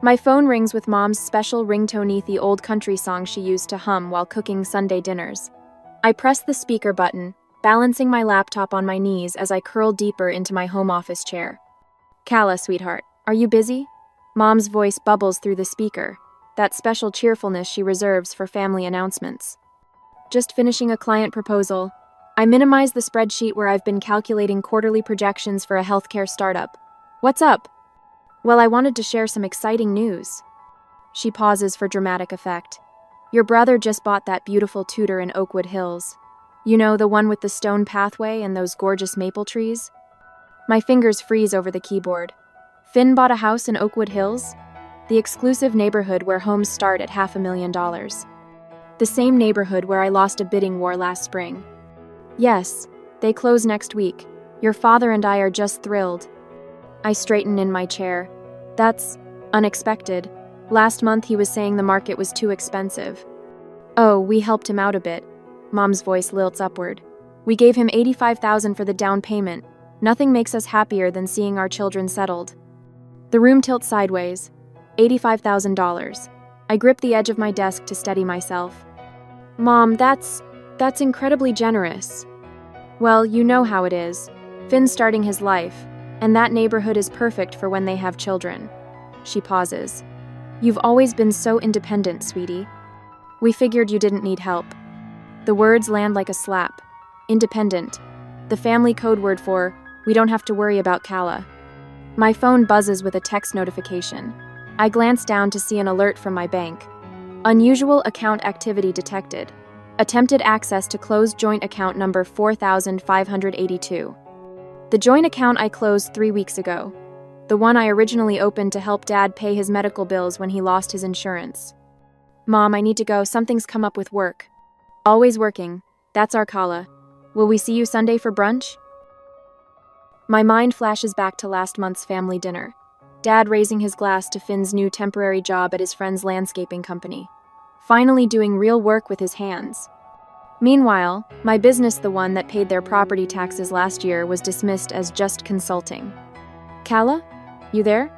My phone rings with Mom's special ringtone, the old country song she used to hum while cooking Sunday dinners. I press the speaker button, balancing my laptop on my knees as I curl deeper into my home office chair. "Calla, sweetheart, are you busy?" Mom's voice bubbles through the speaker, that special cheerfulness she reserves for family announcements. "Just finishing a client proposal." I minimize the spreadsheet where I've been calculating quarterly projections for a healthcare startup. "What's up?" "Well, I wanted to share some exciting news." She pauses for dramatic effect. "Your brother just bought that beautiful Tudor in Oakwood Hills. You know, the one with the stone pathway and those gorgeous maple trees?" My fingers freeze over the keyboard. Finn bought a house in Oakwood Hills? The exclusive neighborhood where homes start at $500,000. The same neighborhood where I lost a bidding war last spring. "Yes, they close next week. Your father and I are just thrilled." I straighten in my chair. "That's unexpected. Last month he was saying the market was too expensive." "Oh, we helped him out a bit." Mom's voice lilts upward. "We gave him $85,000 for the down payment. Nothing makes us happier than seeing our children settled." The room tilts sideways. $85,000. I grip the edge of my desk to steady myself. "Mom, that's incredibly generous." "Well, you know how it is. Finn's starting his life, and that neighborhood is perfect for when they have children." She pauses. "You've always been so independent, sweetie. We figured you didn't need help." The words land like a slap. Independent. The family code word for, we don't have to worry about Calla. My phone buzzes with a text notification. I glance down to see an alert from my bank. "Unusual account activity detected. Attempted access to closed joint account number 4582. The joint account I closed 3 weeks ago. The one I originally opened to help Dad pay his medical bills when he lost his insurance." "Mom, I need to go. Something's come up with work." "Always working. That's our Calla. Will we see you Sunday for brunch?" My mind flashes back to last month's family dinner. Dad raising his glass to Finn's new temporary job at his friend's landscaping company. Finally doing real work with his hands. Meanwhile, my business, the one that paid their property taxes last year, was dismissed as just consulting. "Calla? You there?"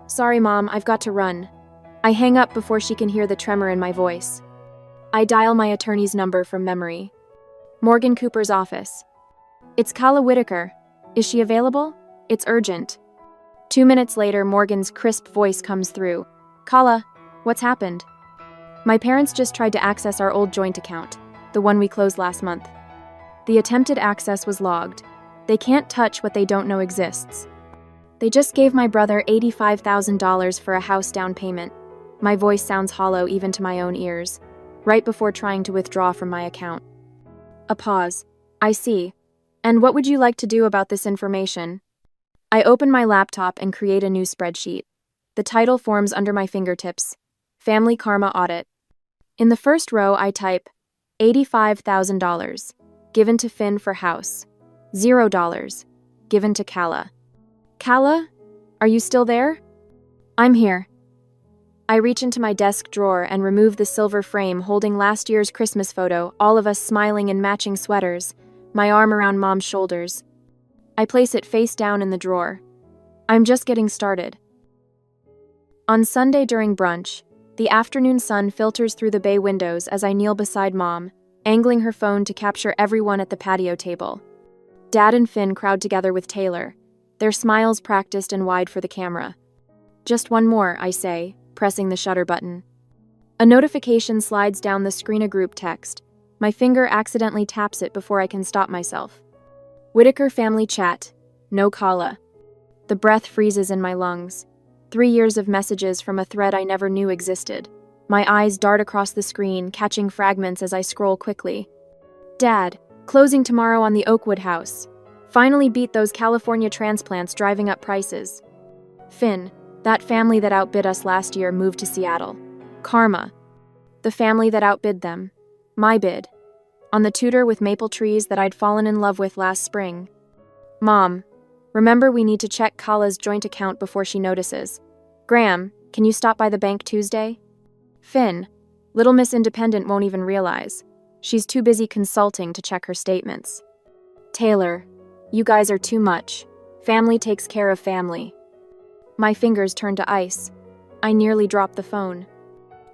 "Sorry, Mom, I've got to run." I hang up before she can hear the tremor in my voice. I dial my attorney's number from memory. Morgan Cooper's office. "It's Calla Whitaker. Is she available? It's urgent." 2 minutes later, Morgan's crisp voice comes through. "Calla, what's happened?" "My parents just tried to access our old joint account, the one we closed last month. The attempted access was logged. They can't touch what they don't know exists. They just gave my brother $85,000 for a house down payment." My voice sounds hollow even to my own ears, right before trying to withdraw from my account. A pause. "I see. And what would you like to do about this information?" I open my laptop and create a new spreadsheet. The title forms under my fingertips. Family Karma Audit. In the first row, I type $85,000, given to Finn for house. $0, given to Calla. "Calla, are you still there?" "I'm here." I reach into my desk drawer and remove the silver frame holding last year's Christmas photo, all of us smiling in matching sweaters, my arm around Mom's shoulders. I place it face down in the drawer. I'm just getting started. On Sunday during brunch, the afternoon sun filters through the bay windows as I kneel beside Mom, angling her phone to capture everyone at the patio table. Dad and Finn crowd together with Taylor, their smiles practiced and wide for the camera. "Just one more," I say, pressing the shutter button. A notification slides down the screen, a group text. My finger accidentally taps it before I can stop myself. "Whitaker family chat. No Calla." The breath freezes in my lungs. 3 years of messages from a thread I never knew existed. My eyes dart across the screen, catching fragments as I scroll quickly. "Dad, closing tomorrow on the Oakwood house. Finally beat those California transplants driving up prices." "Finn, that family that outbid us last year moved to Seattle. Karma. The family that outbid them. My bid. On the Tudor with maple trees that I'd fallen in love with last spring. Mom, remember we need to check Calla's joint account before she notices. Graham, can you stop by the bank Tuesday? Finn, Little Miss Independent won't even realize. She's too busy consulting to check her statements. Taylor, you guys are too much. Family takes care of family." My fingers turn to ice. I nearly dropped the phone.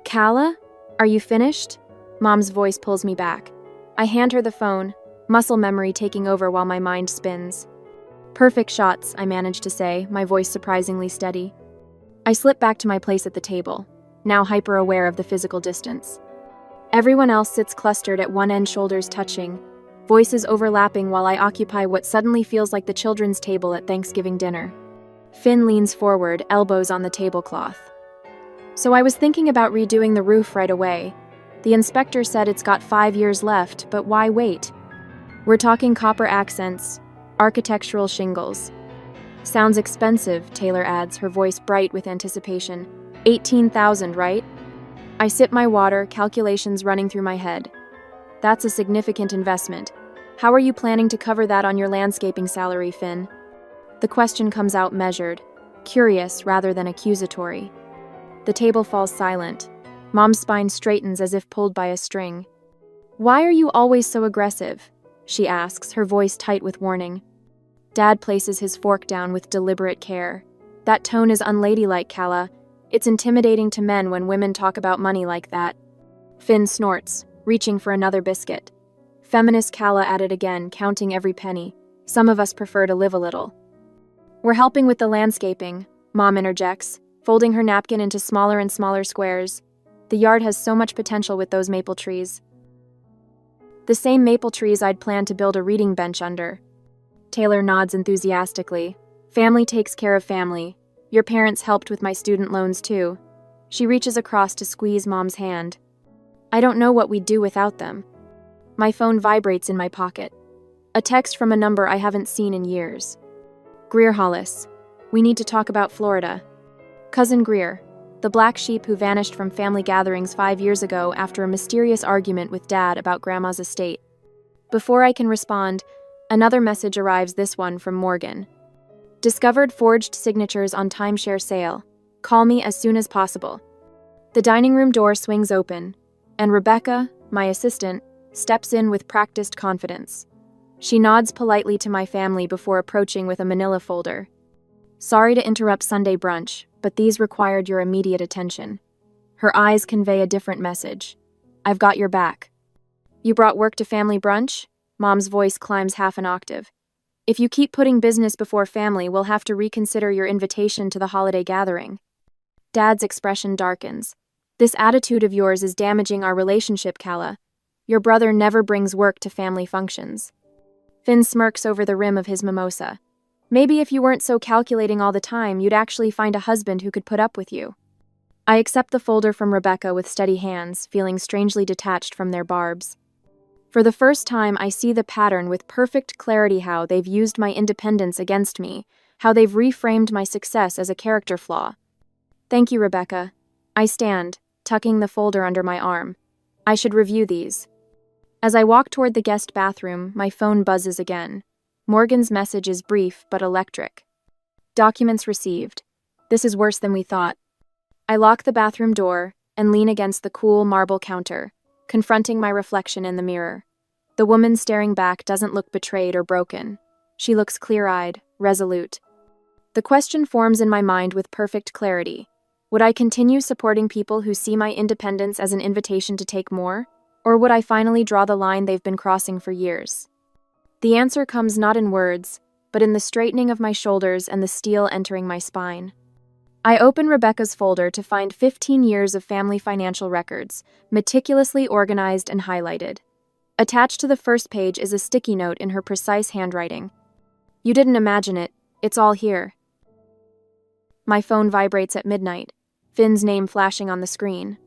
Kala? Are you finished? Mom's voice pulls me back. I hand her the phone, muscle memory taking over while my mind spins. Perfect shots, I manage to say, my voice surprisingly steady. I slip back to my place at the table, now hyper-aware of the physical distance. Everyone else sits clustered at one end, shoulders touching, voices overlapping while I occupy what suddenly feels like the children's table at Thanksgiving dinner. Finn leans forward, elbows on the tablecloth. So I was thinking about redoing the roof right away. The inspector said it's got 5 years left, but why wait? We're talking copper accents, architectural shingles. Sounds expensive, Taylor adds, her voice bright with anticipation. 18,000, right? I sip my water, calculations running through my head. That's a significant investment. How are you planning to cover that on your landscaping salary, Finn? The question comes out measured, curious rather than accusatory. The table falls silent. Mom's spine straightens as if pulled by a string. Why are you always so aggressive? She asks, her voice tight with warning. Dad places his fork down with deliberate care. That tone is unladylike, Kala. It's intimidating to men when women talk about money like that. Finn snorts, reaching for another biscuit. Feminist Kala at it again, counting every penny. Some of us prefer to live a little. We're helping with the landscaping, Mom interjects, folding her napkin into smaller and smaller squares. The yard has so much potential with those maple trees. The same maple trees I'd planned to build a reading bench under. Taylor nods enthusiastically. Family takes care of family. Your parents helped with my student loans too. She reaches across to squeeze Mom's hand. I don't know what we'd do without them. My phone vibrates in my pocket. A text from a number I haven't seen in years. Greer Hollis. We need to talk about Florida. Cousin Greer, the black sheep who vanished from family gatherings 5 years ago after a mysterious argument with Dad about Grandma's estate. Before I can respond, another message arrives, this one from Morgan. Discovered forged signatures on timeshare sale. Call me as soon as possible. The dining room door swings open, and Rebecca, my assistant, steps in with practiced confidence. She nods politely to my family before approaching with a manila folder. Sorry to interrupt Sunday brunch, but these required your immediate attention. Her eyes convey a different message. I've got your back. You brought work to family brunch? Mom's voice climbs half an octave. If you keep putting business before family, we'll have to reconsider your invitation to the holiday gathering. Dad's expression darkens. This attitude of yours is damaging our relationship, Kala. Your brother never brings work to family functions. Finn smirks over the rim of his mimosa. Maybe if you weren't so calculating all the time, you'd actually find a husband who could put up with you. I accept the folder from Rebecca with steady hands, feeling strangely detached from their barbs. For the first time, I see the pattern with perfect clarity, how they've used my independence against me, how they've reframed my success as a character flaw. Thank you, Rebecca. I stand, tucking the folder under my arm. I should review these. As I walk toward the guest bathroom, my phone buzzes again. Morgan's message is brief but electric. Documents received. This is worse than we thought. I lock the bathroom door and lean against the cool marble counter, confronting my reflection in the mirror. The woman staring back doesn't look betrayed or broken. She looks clear-eyed, resolute. The question forms in my mind with perfect clarity. Would I continue supporting people who see my independence as an invitation to take more? Or would I finally draw the line they've been crossing for years? The answer comes not in words, but in the straightening of my shoulders and the steel entering my spine. I open Rebecca's folder to find 15 years of family financial records, meticulously organized and highlighted. Attached to the first page is a sticky note in her precise handwriting. You didn't imagine it, it's all here. My phone vibrates at midnight, Finn's name flashing on the screen.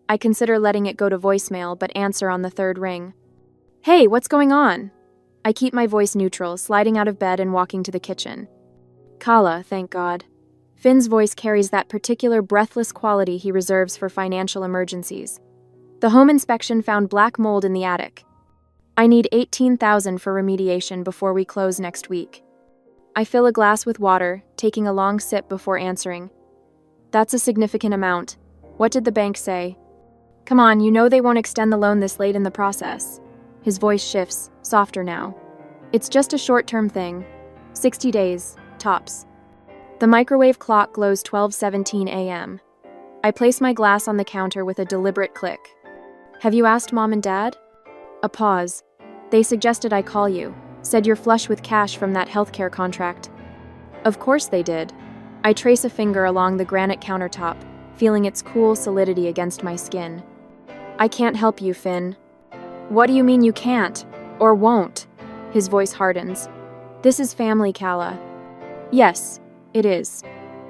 I consider letting it go to voicemail, but answer on the third ring. Hey, what's going on? I keep my voice neutral, sliding out of bed and walking to the kitchen. Kala, thank God. Finn's voice carries that particular breathless quality he reserves for financial emergencies. The home inspection found black mold in the attic. I need $18,000 for remediation before we close next week. I fill a glass with water, taking a long sip before answering. That's a significant amount. What did the bank say? Come on, you know they won't extend the loan this late in the process. His voice shifts, softer now. It's just a short-term thing. 60 days, tops. The microwave clock glows 12:17 a.m. I place my glass on the counter with a deliberate click. Have you asked Mom and Dad? A pause. They suggested I call you, said you're flush with cash from that healthcare contract. Of course they did. I trace a finger along the granite countertop, feeling its cool solidity against my skin. I can't help you, Finn. What do you mean you can't? Or won't? His voice hardens. This is family, Calla. Yes, it is.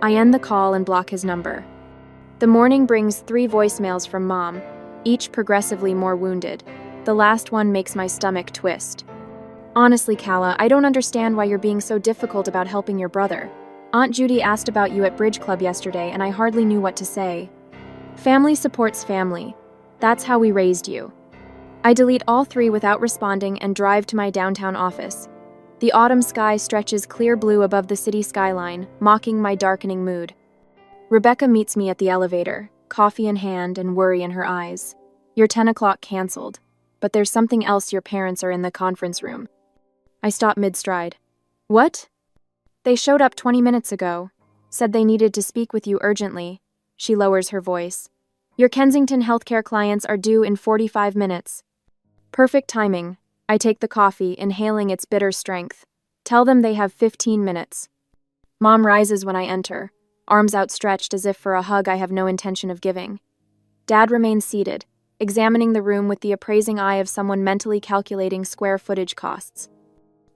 I end the call and block his number. The morning brings 3 voicemails from Mom, each progressively more wounded. The last one makes my stomach twist. Honestly, Calla, I don't understand why you're being so difficult about helping your brother. Aunt Judy asked about you at Bridge Club yesterday and I hardly knew what to say. Family supports family. That's how we raised you. I delete all 3 without responding and drive to my downtown office. The autumn sky stretches clear blue above the city skyline, mocking my darkening mood. Rebecca meets me at the elevator, coffee in hand and worry in her eyes. Your 10 o'clock canceled, but there's something else. Your parents are in the conference room. I stop mid-stride. What? They showed up 20 minutes ago. Said they needed to speak with you urgently. She lowers her voice. Your Kensington healthcare clients are due in 45 minutes. Perfect timing. I take the coffee, inhaling its bitter strength. Tell them they have 15 minutes. Mom rises when I enter, arms outstretched as if for a hug I have no intention of giving. Dad remains seated, examining the room with the appraising eye of someone mentally calculating square footage costs.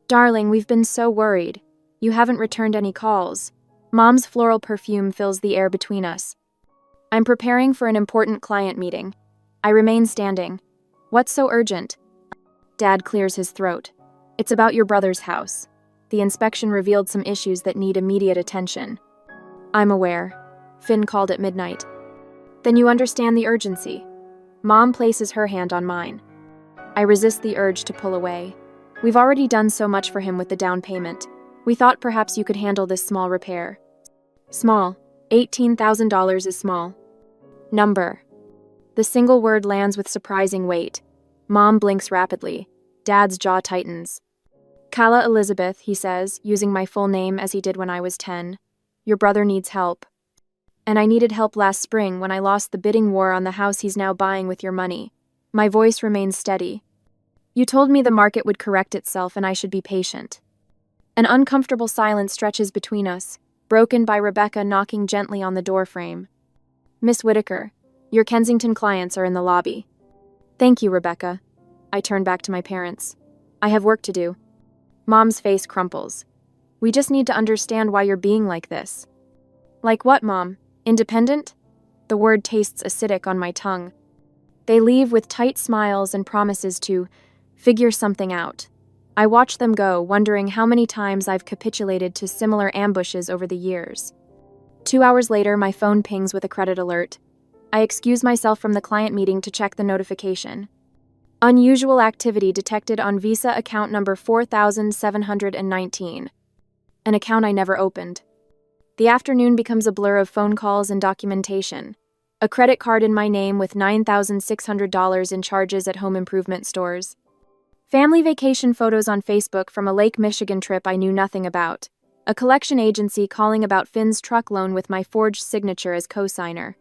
Darling, we've been so worried. You haven't returned any calls. Mom's floral perfume fills the air between us. I'm preparing for an important client meeting. I remain standing. What's so urgent? Dad clears his throat. It's about your brother's house. The inspection revealed some issues that need immediate attention. I'm aware. Finn called at midnight. Then you understand the urgency. Mom places her hand on mine. I resist the urge to pull away. We've already done so much for him with the down payment. We thought perhaps you could handle this small repair. Small. $18,000 is small. Number. The single word lands with surprising weight. Mom blinks rapidly. Dad's jaw tightens. Calla Elizabeth, he says, using my full name as he did when I was 10. Your brother needs help. And I needed help last spring when I lost the bidding war on the house he's now buying with your money. My voice remains steady. You told me the market would correct itself and I should be patient. An uncomfortable silence stretches between us, broken by Rebecca knocking gently on the doorframe. Miss Whitaker, your Kensington clients are in the lobby. Thank you, Rebecca. I turn back to my parents. I have work to do. Mom's face crumples. We just need to understand why you're being like this. Like what, Mom? Independent? The word tastes acidic on my tongue. They leave with tight smiles and promises to figure something out. I watch them go, wondering how many times I've capitulated to similar ambushes over the years. 2 hours later, my phone pings with a credit alert. I excuse myself from the client meeting to check the notification. Unusual activity detected on Visa account number 4719. An account I never opened. The afternoon becomes a blur of phone calls and documentation. A credit card in my name with $9,600 in charges at home improvement stores. Family vacation photos on Facebook from a Lake Michigan trip I knew nothing about. A collection agency calling about Finn's truck loan with my forged signature as co-signer.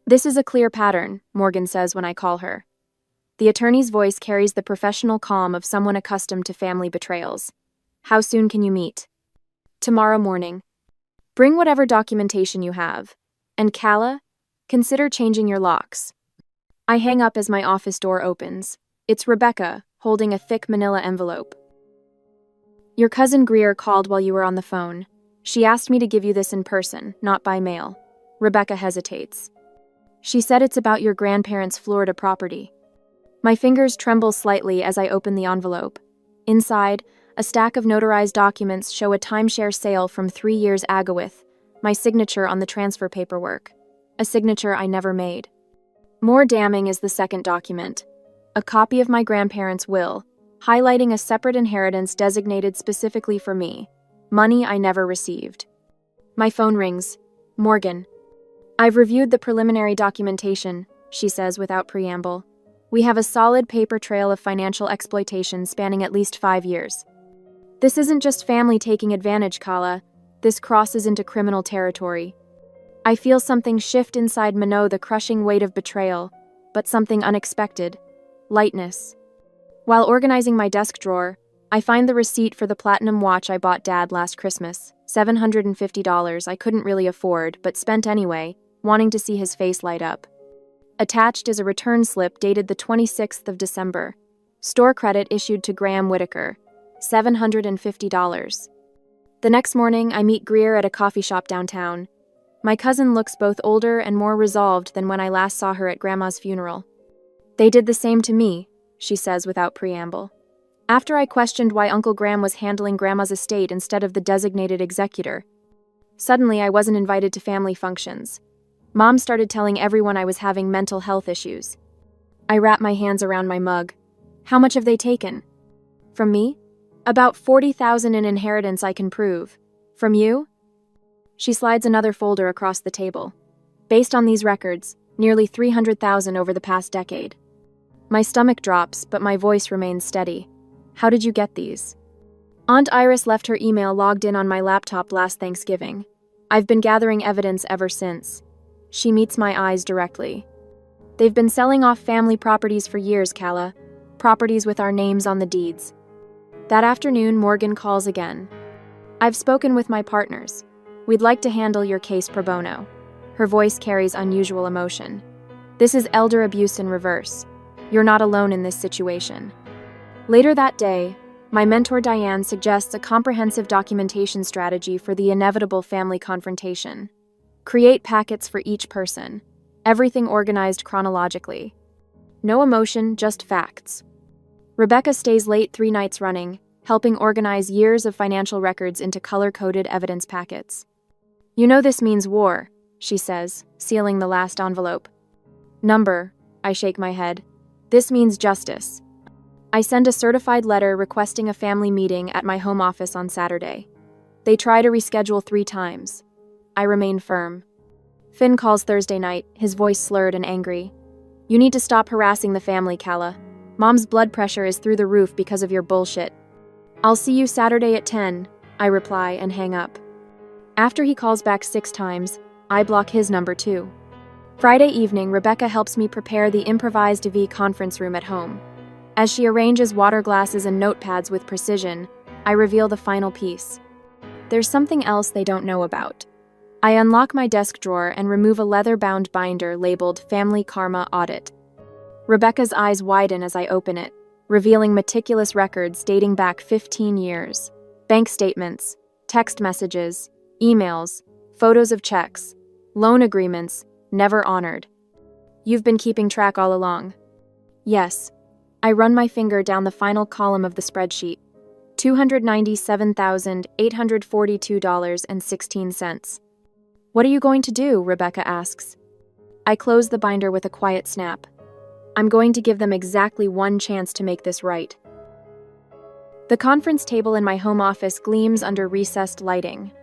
This is a clear pattern, Morgan says when I call her. The attorney's voice carries the professional calm of someone accustomed to family betrayals. How soon can you meet? Tomorrow morning. Bring whatever documentation you have. And Calla, consider changing your locks. I hang up as my office door opens. It's Rebecca, holding a thick manila envelope. Your cousin Greer called while you were on the phone. She asked me to give you this in person, not by mail. Rebecca hesitates. She said it's about your grandparents' Florida property. My fingers tremble slightly as I open the envelope. Inside, a stack of notarized documents show a timeshare sale from 3 years ago with my signature on the transfer paperwork, a signature I never made. More damning is the second document, a copy of my grandparents' will, highlighting a separate inheritance designated specifically for me, money I never received. My phone rings. Morgan. I've reviewed the preliminary documentation, she says without preamble. We have a solid paper trail of financial exploitation spanning at least 5 years. This isn't just family taking advantage, Calla. This crosses into criminal territory. I feel something shift inside Minot, the crushing weight of betrayal, but something unexpected: lightness. While organizing my desk drawer, I find the receipt for the platinum watch I bought Dad last Christmas, $750 I couldn't really afford, but spent anyway, wanting to see his face light up. Attached is a return slip dated the 26th of December. Store credit issued to Graham Whitaker, $750. The next morning, I meet Greer at a coffee shop downtown. My cousin looks both older and more resolved than when I last saw her at Grandma's funeral. "They did the same to me," she says without preamble. After I questioned why Uncle Graham was handling Grandma's estate instead of the designated executor. Suddenly, I wasn't invited to family functions. Mom started telling everyone I was having mental health issues. I wrap my hands around my mug. How much have they taken? From me? About $40,000 in inheritance I can prove. From you? She slides another folder across the table. Based on these records, nearly $300,000 over the past decade. My stomach drops, but my voice remains steady. How did you get these? Aunt Iris left her email logged in on my laptop last Thanksgiving. I've been gathering evidence ever since. She meets my eyes directly. They've been selling off family properties for years, Calla. Properties with our names on the deeds. That afternoon, Morgan calls again. I've spoken with my partners. We'd like to handle your case pro bono. Her voice carries unusual emotion. This is elder abuse in reverse. You're not alone in this situation. Later that day, my mentor Diane suggests a comprehensive documentation strategy for the inevitable family confrontation. Create packets for each person, everything organized chronologically. No emotion, just facts. Rebecca stays late 3 nights running, helping organize years of financial records into color-coded evidence packets. You know this means war, she says, sealing the last envelope. Number, I shake my head. This means justice. I send a certified letter requesting a family meeting at my home office on Saturday. They try to reschedule 3 times. I remain firm. Finn calls Thursday night, his voice slurred and angry. You need to stop harassing the family, Calla. Mom's blood pressure is through the roof because of your bullshit. I'll see you Saturday at 10, I reply and hang up. After he calls back 6 times, I block his number too. Friday evening, Rebecca helps me prepare the improvised AV conference room at home. As she arranges water glasses and notepads with precision, I reveal the final piece. There's something else they don't know about. I unlock my desk drawer and remove a leather-bound binder labeled Family Karma Audit. Rebecca's eyes widen as I open it, revealing meticulous records dating back 15 years. Bank statements, text messages, emails, photos of checks, loan agreements, never honored. You've been keeping track all along. Yes. I run my finger down the final column of the spreadsheet. $297,842.16. What are you going to do? Rebecca asks. I close the binder with a quiet snap. I'm going to give them exactly 1 chance to make this right. The conference table in my home office gleams under recessed lighting.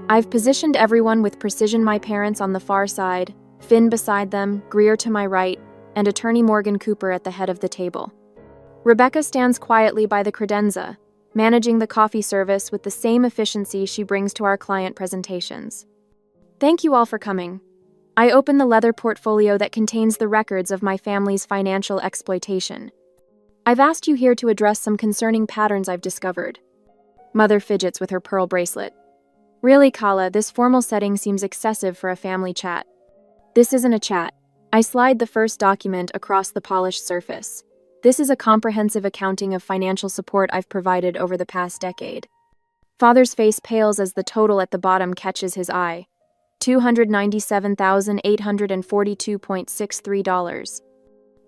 I've positioned everyone with precision: my parents on the far side, Finn beside them, Greer to my right, and attorney Morgan Cooper at the head of the table. Rebecca stands quietly by the credenza, managing the coffee service with the same efficiency she brings to our client presentations. Thank you all for coming. I open the leather portfolio that contains the records of my family's financial exploitation. I've asked you here to address some concerning patterns I've discovered. Mother fidgets with her pearl bracelet. Really, Calla, this formal setting seems excessive for a family chat. This isn't a chat. I slide the first document across the polished surface. This is a comprehensive accounting of financial support I've provided over the past decade. Father's face pales as the total at the bottom catches his eye. $297,842.63.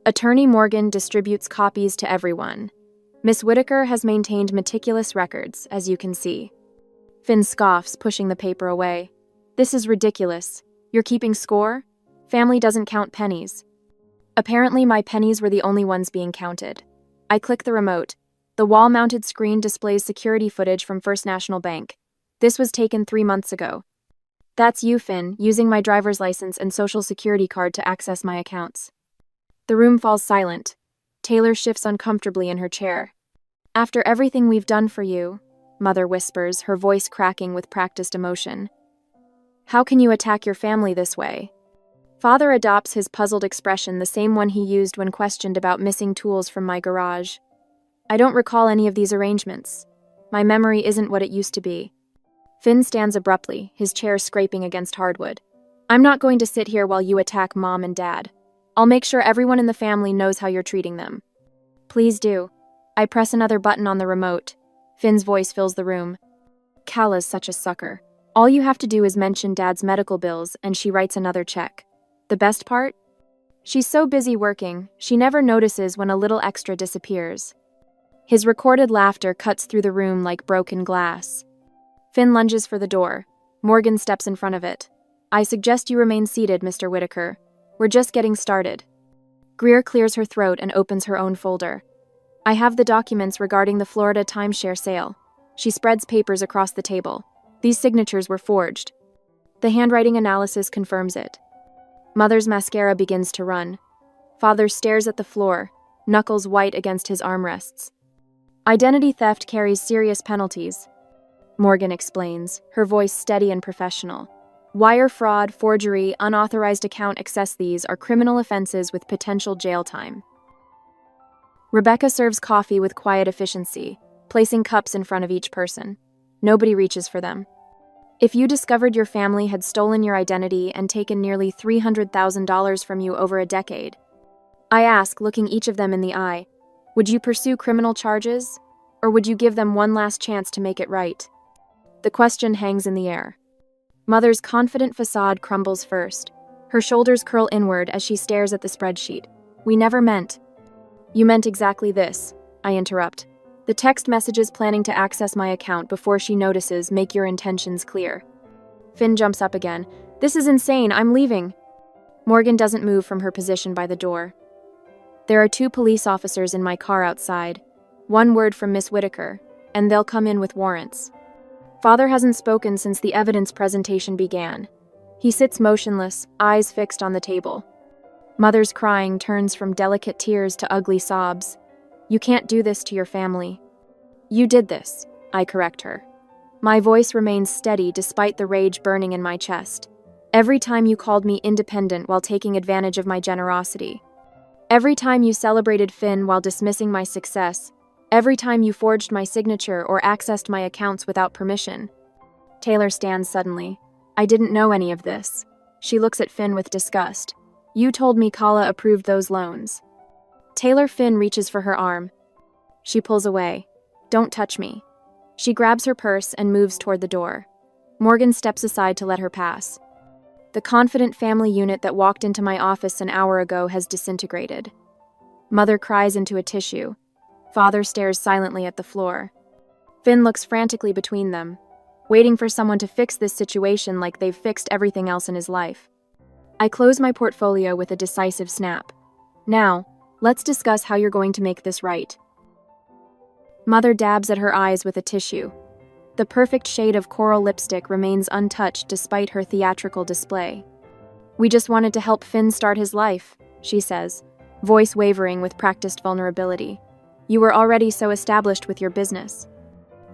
Attorney Morgan distributes copies to everyone. Miss Whitaker has maintained meticulous records, as you can see. Finn scoffs, pushing the paper away. This is ridiculous. You're keeping score? Family doesn't count pennies. Apparently, my pennies were the only ones being counted. I click the remote. The wall-mounted screen displays security footage from First National Bank. This was taken 3 months ago. That's you, Finn, using my driver's license and social security card to access my accounts. The room falls silent. Taylor shifts uncomfortably in her chair. After everything we've done for you, Mother whispers, her voice cracking with practiced emotion. How can you attack your family this way? Father adopts his puzzled expression, the same one he used when questioned about missing tools from my garage. I don't recall any of these arrangements. My memory isn't what it used to be. Finn stands abruptly, his chair scraping against hardwood. I'm not going to sit here while you attack Mom and Dad. I'll make sure everyone in the family knows how you're treating them. Please do. I press another button on the remote. Finn's voice fills the room. Kala's such a sucker. All you have to do is mention Dad's medical bills and she writes another check. The best part? She's so busy working, she never notices when a little extra disappears. His recorded laughter cuts through the room like broken glass. Finn lunges for the door. Morgan steps in front of it. I suggest you remain seated, Mr. Whitaker. We're just getting started. Greer clears her throat and opens her own folder. I have the documents regarding the Florida timeshare sale. She spreads papers across the table. These signatures were forged. The handwriting analysis confirms it. Mother's mascara begins to run. Father stares at the floor, knuckles white against his armrests. Identity theft carries serious penalties. Morgan explains, her voice steady and professional. Wire fraud, forgery, unauthorized account access, these are criminal offenses with potential jail time. Rebecca serves coffee with quiet efficiency, placing cups in front of each person. Nobody reaches for them. If you discovered your family had stolen your identity and taken nearly $300,000 from you over a decade, I ask, looking each of them in the eye, would you pursue criminal charges, or would you give them one last chance to make it right? The question hangs in the air. Mother's confident facade crumbles first. Her shoulders curl inward as she stares at the spreadsheet. We never meant. You meant exactly this, I interrupt. The text messages planning to access my account before she notices make your intentions clear. Finn jumps up again. This is insane, I'm leaving. Morgan doesn't move from her position by the door. There are 2 police officers in my car outside. One word from Miss Whitaker, and they'll come in with warrants. Father hasn't spoken since the evidence presentation began. He sits motionless, eyes fixed on the table. Mother's crying turns from delicate tears to ugly sobs. You can't do this to your family. You did this, I correct her. My voice remains steady despite the rage burning in my chest. Every time you called me independent while taking advantage of my generosity. Every time you celebrated Finn while dismissing my success. Every time you forged my signature or accessed my accounts without permission. Taylor stands suddenly. I didn't know any of this. She looks at Finn with disgust. You told me Kala approved those loans. Taylor Finn reaches for her arm. She pulls away. Don't touch me. She grabs her purse and moves toward the door. Morgan steps aside to let her pass. The confident family unit that walked into my office an hour ago has disintegrated. Mother cries into a tissue. Father stares silently at the floor. Finn looks frantically between them, waiting for someone to fix this situation like they've fixed everything else in his life. I close my portfolio with a decisive snap. Now, let's discuss how you're going to make this right. Mother dabs at her eyes with a tissue. The perfect shade of coral lipstick remains untouched despite her theatrical display. We just wanted to help Finn start his life, she says, voice wavering with practiced vulnerability. You were already so established with your business.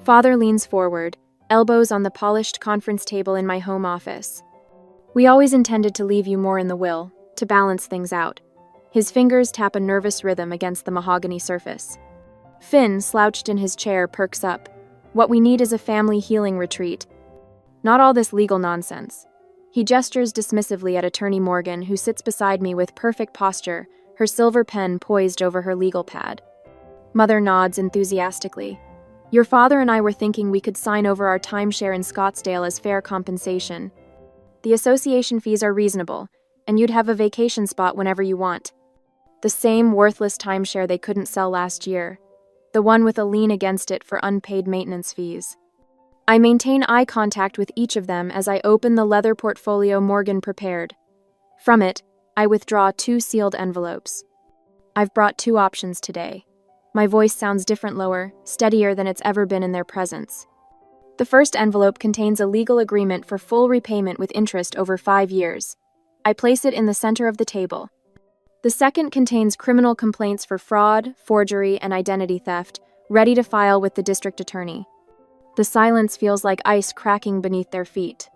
Father leans forward, elbows on the polished conference table in my home office. We always intended to leave you more in the will, to balance things out. His fingers tap a nervous rhythm against the mahogany surface. Finn, slouched in his chair, perks up. What we need is a family healing retreat. Not all this legal nonsense. He gestures dismissively at Attorney Morgan, who sits beside me with perfect posture, her silver pen poised over her legal pad. Mother nods enthusiastically. Your father and I were thinking we could sign over our timeshare in Scottsdale as fair compensation. The association fees are reasonable, and you'd have a vacation spot whenever you want. The same worthless timeshare they couldn't sell last year. The one with a lien against it for unpaid maintenance fees. I maintain eye contact with each of them as I open the leather portfolio Morgan prepared. From it, I withdraw 2 sealed envelopes. I've brought 2 options today. My voice sounds different, lower, steadier than it's ever been in their presence. The first envelope contains a legal agreement for full repayment with interest over 5 years. I place it in the center of the table. The second contains criminal complaints for fraud, forgery, and identity theft, ready to file with the district attorney. The silence feels like ice cracking beneath their feet.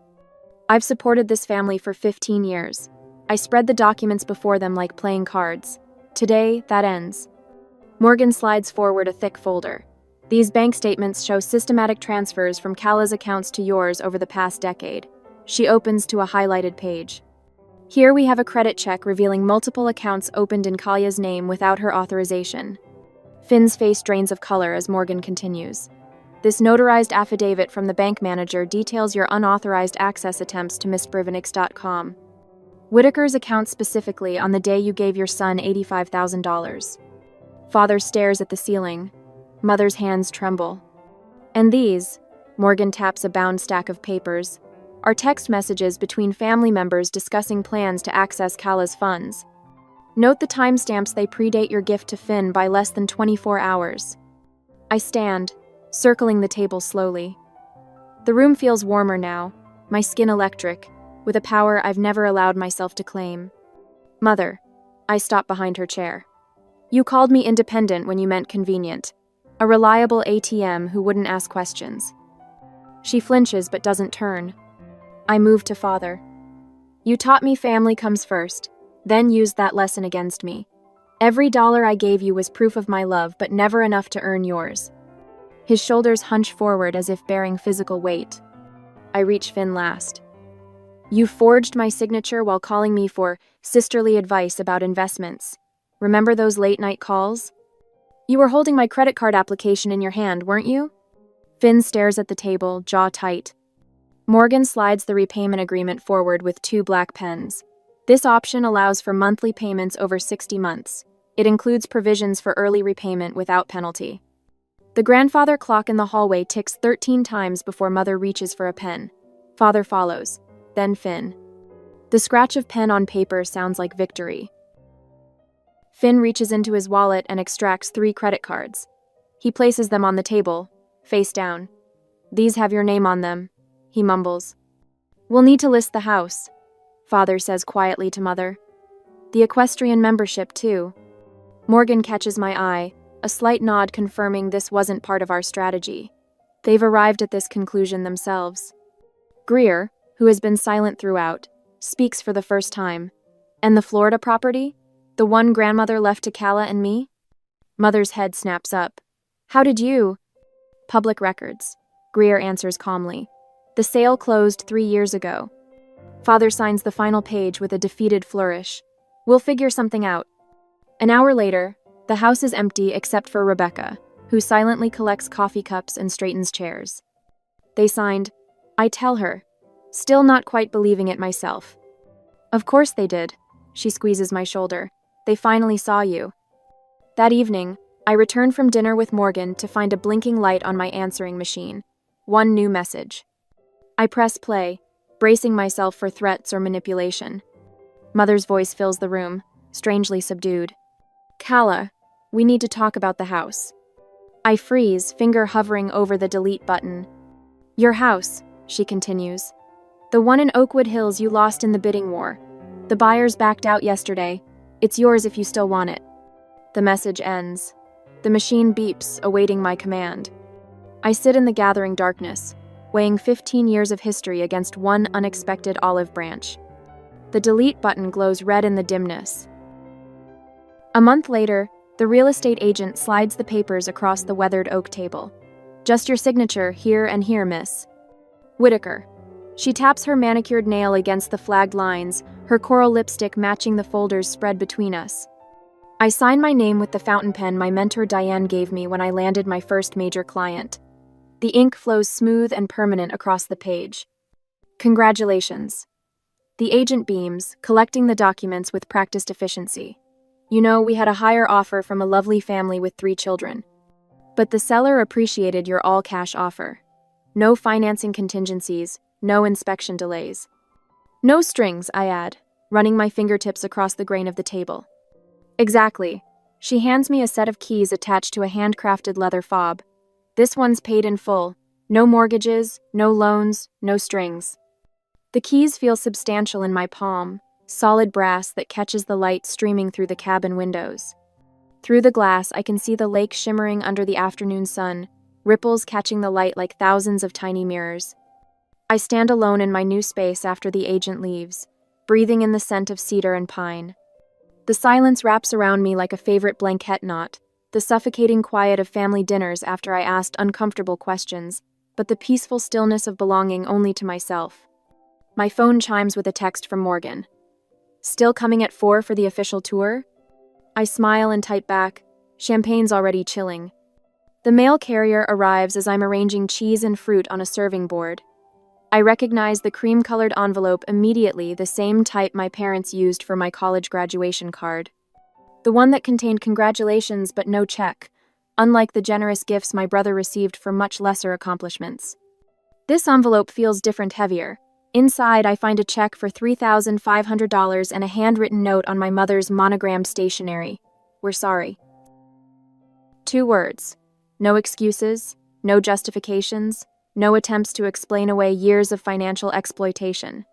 I've supported this family for 15 years. I spread the documents before them like playing cards. Today, that ends. Morgan slides forward a thick folder. These bank statements show systematic transfers from Kala's accounts to yours over the past decade. She opens to a highlighted page. Here we have a credit check revealing multiple accounts opened in Kalya's name without her authorization. Finn's face drains of color as Morgan continues. This notarized affidavit from the bank manager details your unauthorized access attempts to missbrivenix.com. Whitaker's account specifically on the day you gave your son $85,000. Father stares at the ceiling. Mother's hands tremble. And these, Morgan taps a bound stack of papers, are text messages between family members discussing plans to access Kala's funds. Note the timestamps, they predate your gift to Finn by less than 24 hours. I stand, circling the table slowly. The room feels warmer now, my skin electric, with a power I've never allowed myself to claim. Mother, I stop behind her chair. You called me independent when you meant convenient. A reliable ATM who wouldn't ask questions. She flinches but doesn't turn. I move to Father. You taught me family comes first, then used that lesson against me. Every dollar I gave you was proof of my love, but never enough to earn yours. His shoulders hunch forward as if bearing physical weight. I reach Finn last. You forged my signature while calling me for sisterly advice about investments. Remember those late-night calls? You were holding my credit card application in your hand, weren't you? Finn stares at the table, jaw tight. Morgan slides the repayment agreement forward with 2 black pens. This option allows for monthly payments over 60 months. It includes provisions for early repayment without penalty. The grandfather clock in the hallway ticks 13 times before Mother reaches for a pen. Father follows, then Finn. The scratch of pen on paper sounds like victory. Finn reaches into his wallet and extracts 3 credit cards. He places them on the table, face down. These have your name on them, he mumbles. We'll need to list the house, Father says quietly to Mother. The equestrian membership, too. Morgan catches my eye, a slight nod confirming this wasn't part of our strategy. They've arrived at this conclusion themselves. Greer, who has been silent throughout, speaks for the first time. And the Florida property? The one grandmother left to Kala and me? Mother's head snaps up. How did you? Public records. Greer answers calmly. The sale closed 3 years ago. Father signs the final page with a defeated flourish. We'll figure something out. An hour later, the house is empty except for Rebecca, who silently collects coffee cups and straightens chairs. They signed, I tell her, still not quite believing it myself. Of course they did. She squeezes my shoulder. They finally saw you. That evening, I returned from dinner with Morgan to find a blinking light on my answering machine. One new message. I press play, bracing myself for threats or manipulation. Mother's voice fills the room, strangely subdued. Kala, we need to talk about the house. I freeze, finger hovering over the delete button. Your house, she continues. The one in Oakwood Hills you lost in the bidding war. The buyers backed out yesterday. It's yours if you still want it. The message ends. The machine beeps, awaiting my command. I sit in the gathering darkness, weighing 15 years of history against one unexpected olive branch. The delete button glows red in the dimness. A month later, the real estate agent slides the papers across the weathered oak table. Just your signature, here and here, miss. Whitaker. She taps her manicured nail against the flagged lines, her coral lipstick matching the folders spread between us. I sign my name with the fountain pen my mentor Diane gave me when I landed my first major client. The ink flows smooth and permanent across the page. Congratulations. The agent beams, collecting the documents with practiced efficiency. You know, we had a higher offer from a lovely family with 3 children. But the seller appreciated your all-cash offer. No financing contingencies, no inspection delays. No strings, I add, running my fingertips across the grain of the table. Exactly. She hands me a set of keys attached to a handcrafted leather fob. This one's paid in full. No mortgages, no loans, no strings. The keys feel substantial in my palm, solid brass that catches the light streaming through the cabin windows. Through the glass, I can see the lake shimmering under the afternoon sun, ripples catching the light like thousands of tiny mirrors. I stand alone in my new space after the agent leaves, breathing in the scent of cedar and pine. The silence wraps around me like a favorite blanket knot, the suffocating quiet of family dinners after I asked uncomfortable questions, but the peaceful stillness of belonging only to myself. My phone chimes with a text from Morgan. Still coming at 4 for the official tour? I smile and type back, champagne's already chilling. The mail carrier arrives as I'm arranging cheese and fruit on a serving board. I recognize the cream-colored envelope immediately, the same type my parents used for my college graduation card. The one that contained congratulations but no check, unlike the generous gifts my brother received for much lesser accomplishments. This envelope feels different, heavier. Inside, I find a check for $3,500 and a handwritten note on my mother's monogrammed stationery. We're sorry. 2 words. No excuses, no justifications, no attempts to explain away years of financial exploitation.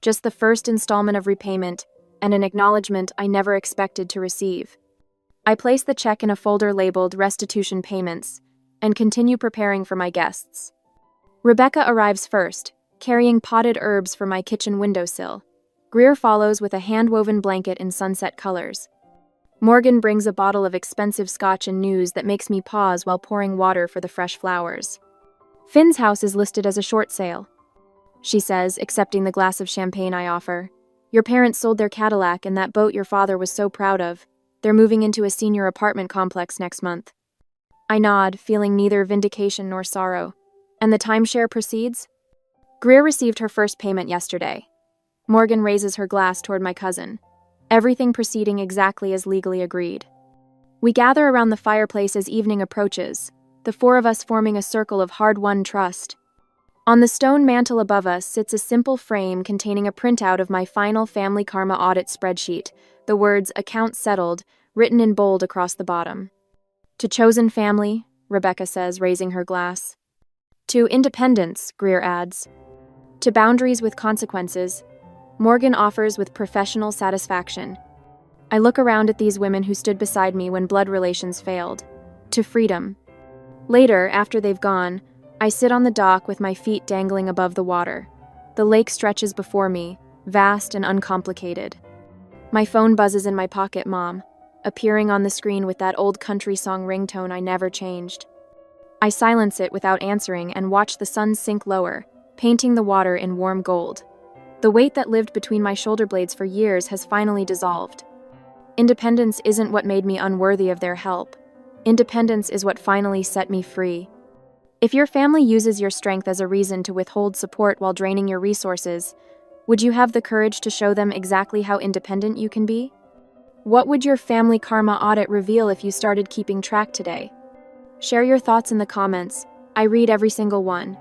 Just the first installment of repayment and an acknowledgement I never expected to receive. I place the check in a folder labeled Restitution Payments and continue preparing for my guests. Rebecca arrives first, carrying potted herbs for my kitchen windowsill. Greer follows with a hand-woven blanket in sunset colors. Morgan brings a bottle of expensive scotch and news that makes me pause while pouring water for the fresh flowers. Finn's house is listed as a short sale, she says, accepting the glass of champagne I offer. Your parents sold their Cadillac and that boat your father was so proud of. They're moving into a senior apartment complex next month. I nod, feeling neither vindication nor sorrow. And the timeshare proceeds? Greer received her first payment yesterday. Morgan raises her glass toward my cousin. Everything proceeding exactly as legally agreed. We gather around the fireplace as evening approaches, the 4 of us forming a circle of hard-won trust. On the stone mantel above us sits a simple frame containing a printout of my final family karma audit spreadsheet, the words "account settled" written in bold across the bottom. To chosen family, Rebecca says, raising her glass. To independence, Greer adds. To boundaries with consequences, Morgan offers with professional satisfaction. I look around at these women who stood beside me when blood relations failed. To freedom. Later, after they've gone, I sit on the dock with my feet dangling above the water. The lake stretches before me, vast and uncomplicated. My phone buzzes in my pocket, Mom, appearing on the screen with that old country song ringtone I never changed. I silence it without answering and watch the sun sink lower, painting the water in warm gold. The weight that lived between my shoulder blades for years has finally dissolved. Independence isn't what made me unworthy of their help. Independence is what finally set me free. If your family uses your strength as a reason to withhold support while draining your resources, would you have the courage to show them exactly how independent you can be? What would your family karma audit reveal if you started keeping track today? Share your thoughts in the comments. I read every single one.